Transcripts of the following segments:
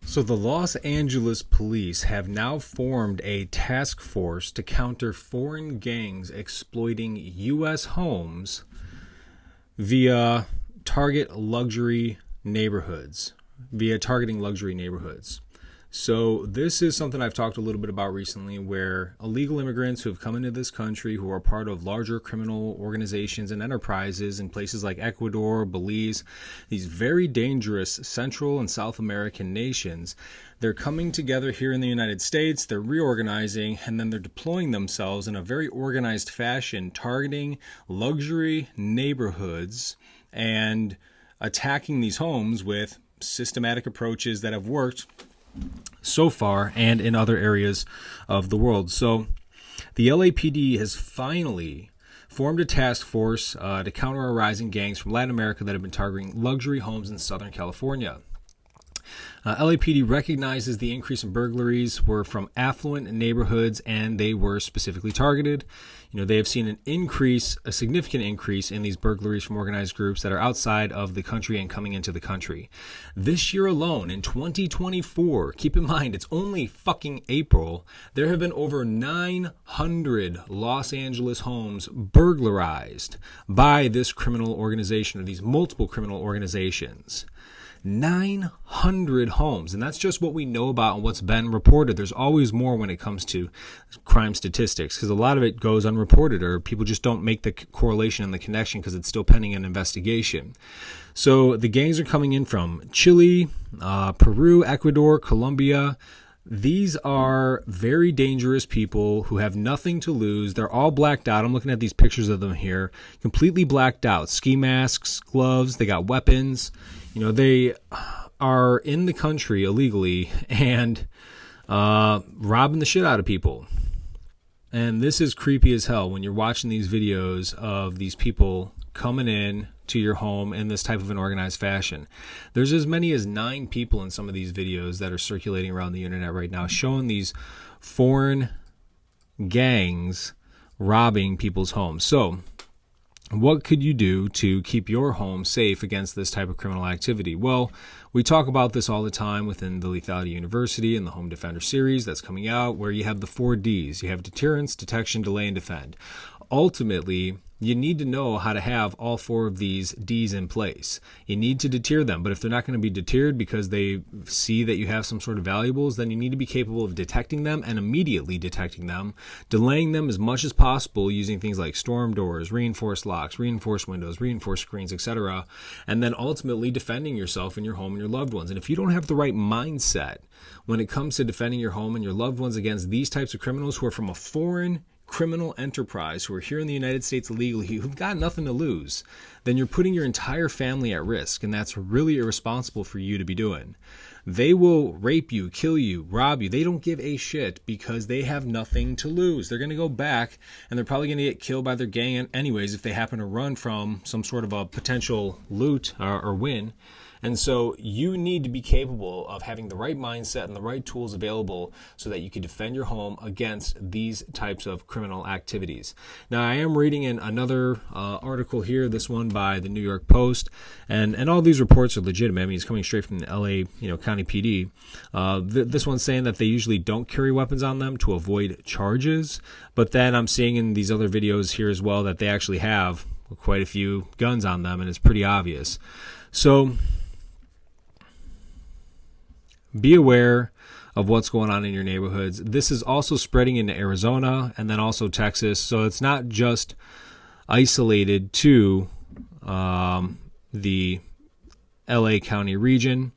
So the Los Angeles police have now formed a task force to counter foreign gangs exploiting U.S. homes via target luxury neighborhoods, via targeting luxury neighborhoods. So this is something I've talked a little bit about recently, where illegal immigrants who have come into this country, who are part of larger criminal organizations and enterprises in places like Ecuador, Belize, these very dangerous Central and South American nations, they're coming together here in the United States, they're reorganizing, and then they're deploying themselves in a very organized fashion, targeting luxury neighborhoods and attacking these homes with systematic approaches that have worked so far and in other areas of the world. So the LAPD has finally formed a task force to counter a rising gangs from Latin America that have been targeting luxury homes in Southern California. LAPD recognizes the increase in burglaries were from affluent neighborhoods and they were specifically targeted. They have seen a significant increase in these burglaries from organized groups that are outside of the country and coming into the country. This year alone, in 2024, keep in mind, it's only fucking April, there have been over 900 Los Angeles homes burglarized by this criminal organization, or these multiple criminal organizations. 900 homes, and that's just what we know about and what's been reported. There's always more when it comes to crime statistics, because a lot of it goes unreported, or people just don't make the correlation and the connection because it's still pending an investigation. So the gangs are coming in from Chile, Peru, Ecuador, Colombia. These are very dangerous people who have nothing to lose. They're all blacked out. I'm looking at these pictures of them here, completely blacked out. Ski masks, gloves, they got weapons. They are in the country illegally and robbing the shit out of people. And this is creepy as hell when you're watching these videos of these people coming in to your home in this type of an organized fashion. There's as many as 9 people in some of these videos that are circulating around the internet right now showing these foreign gangs robbing people's homes. So what could you do to keep your home safe against this type of criminal activity? Well, we talk about this all the time within the Lethality University and the Home Defender series that's coming out, where you have the 4 Ds. You have deterrence, detection, delay, and defend. Ultimately, you need to know how to have all 4 of these Ds in place. You need to deter them, but if they're not going to be deterred because they see that you have some sort of valuables, then you need to be capable of detecting them and immediately detecting them, delaying them as much as possible using things like storm doors, reinforced locks, reinforced windows, reinforced screens, etc., and then ultimately defending yourself and your home and your loved ones. And if you don't have the right mindset when it comes to defending your home and your loved ones against these types of criminals who are from a foreign criminal enterprise, who are here in the United States illegally, who've got nothing to lose, then you're putting your entire family at risk, and that's really irresponsible for you to be doing. They will rape you, kill you, rob you. They don't give a shit because they have nothing to lose. They're going to go back, and they're probably going to get killed by their gang anyways if they happen to run from some sort of a potential loot or win. And so you need to be capable of having the right mindset and the right tools available so that you can defend your home against these types of criminal activities. Now, I am reading in another article here, this one by the New York Post, and all these reports are legitimate. I mean, it's coming straight from the LA County PD. This one's saying that they usually don't carry weapons on them to avoid charges, but then I'm seeing in these other videos here as well that they actually have quite a few guns on them, and it's pretty obvious. So be aware of what's going on in your neighborhoods. This is also spreading into Arizona and then also Texas. So it's not just isolated to the LA County region.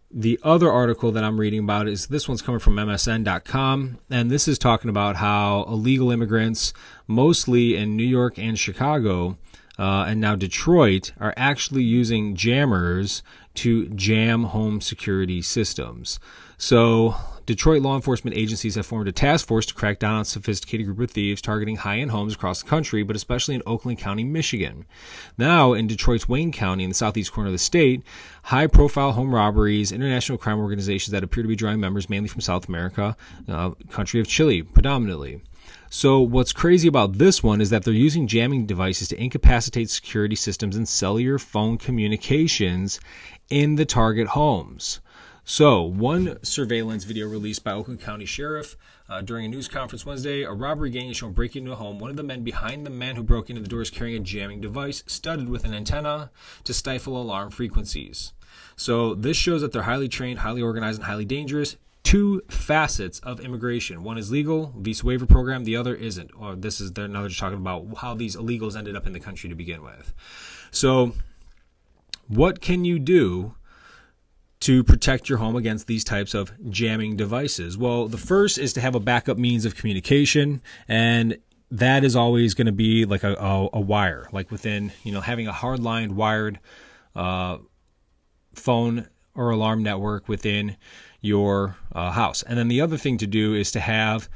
The other article that I'm reading about is this one's coming from MSN.com, and this is talking about how illegal immigrants, mostly in New York and Chicago, and now Detroit, are actually using jammers to jam home security systems. So Detroit law enforcement agencies have formed a task force to crack down on a sophisticated group of thieves targeting high-end homes across the country, but especially in Oakland County, Michigan. Now, in Detroit's Wayne County, in the southeast corner of the state, high-profile home robberies, international crime organizations that appear to be drawing members mainly from South America, country of Chile, predominantly. So what's crazy about this one is that they're using jamming devices to incapacitate security systems and cellular phone communications in the target homes. So, one surveillance video released by Oakland County Sheriff during a news conference Wednesday, a robbery gang is shown breaking into a home. One of the men behind the man who broke into the door is carrying a jamming device studded with an antenna to stifle alarm frequencies. So, this shows that they're highly trained, highly organized, and highly dangerous. Two facets of immigration. One is legal, visa waiver program. The other isn't. Or now they're just talking about how these illegals ended up in the country to begin with. So, what can you do to protect your home against these types of jamming devices? Well, the first is to have a backup means of communication, and that is always going to be like a wire, like within, having a hard-lined wired phone or alarm network within your house. And then the other thing to do is to have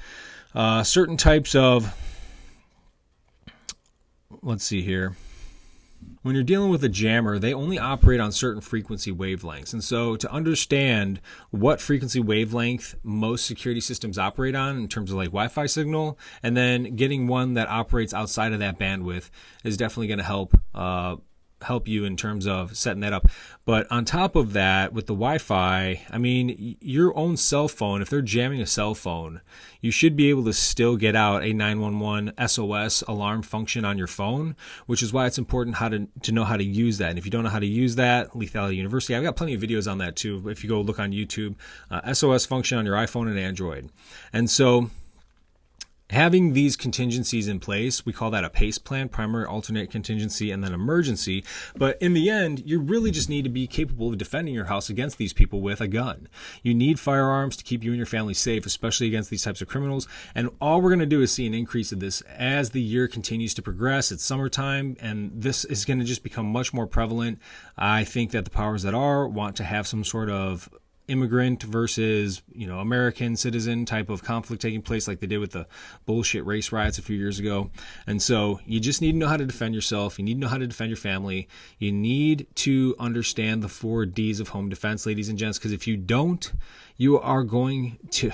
certain types of, let's see here. When you're dealing with a jammer, they only operate on certain frequency wavelengths. And so to understand what frequency wavelength most security systems operate on in terms of like Wi-Fi signal, and then getting one that operates outside of that bandwidth is definitely going to help you in terms of setting that up. But on top of that, with the Wi-Fi, your own cell phone, if they're jamming a cell phone, you should be able to still get out a 911 SOS alarm function on your phone, which is why it's important to know how to use that. And if you don't know how to use that, Lethality University, I've got plenty of videos on that too. If you go look on YouTube, SOS function on your iPhone and Android. And so having these contingencies in place, we call that a PACE plan, primary, alternate, contingency, and then emergency. But in the end, you really just need to be capable of defending your house against these people with a gun. You need firearms to keep you and your family safe, especially against these types of criminals. And all we're going to do is see an increase of this as the year continues to progress. It's summertime, and this is going to just become much more prevalent. I think that the powers that are want to have some sort of immigrant versus American citizen type of conflict taking place, like they did with the bullshit race riots a few years ago. And so you just need to know how to defend yourself. You need to know how to defend your family. You need to understand the 4 Ds of home defense, ladies and gents, because if you don't, you're going to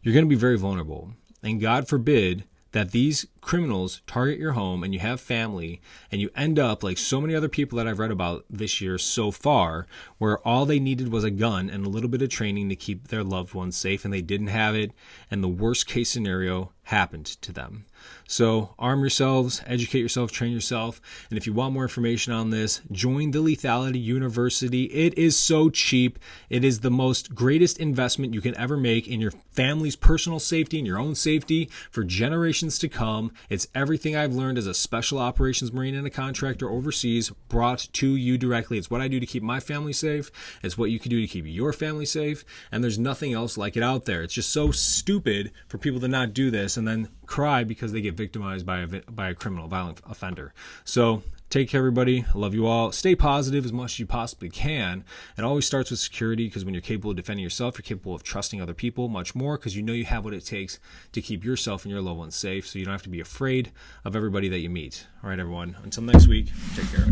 be very vulnerable. And God forbid that these criminals target your home and you have family and you end up like so many other people that I've read about this year so far, where all they needed was a gun and a little bit of training to keep their loved ones safe, and they didn't have it, and the worst case scenario happened to them. So arm yourselves, educate yourself, train yourself, and if you want more information on this, join the Lethality University. It is so cheap. It is the most greatest investment you can ever make in your family's personal safety and your own safety for generations to come. It's everything I've learned as a special operations Marine and a contractor overseas brought to you directly. It's what I do to keep my family safe. It's what you can do to keep your family safe. And there's nothing else like it out there. It's just so stupid for people to not do this and then cry because they get victimized by a criminal, violent offender. So take care, everybody. I love you all. Stay positive as much as you possibly can. It always starts with security, because when you're capable of defending yourself, you're capable of trusting other people much more, because you have what it takes to keep yourself and your loved ones safe, so you don't have to be afraid of everybody that you meet. All right, everyone. Until next week, take care.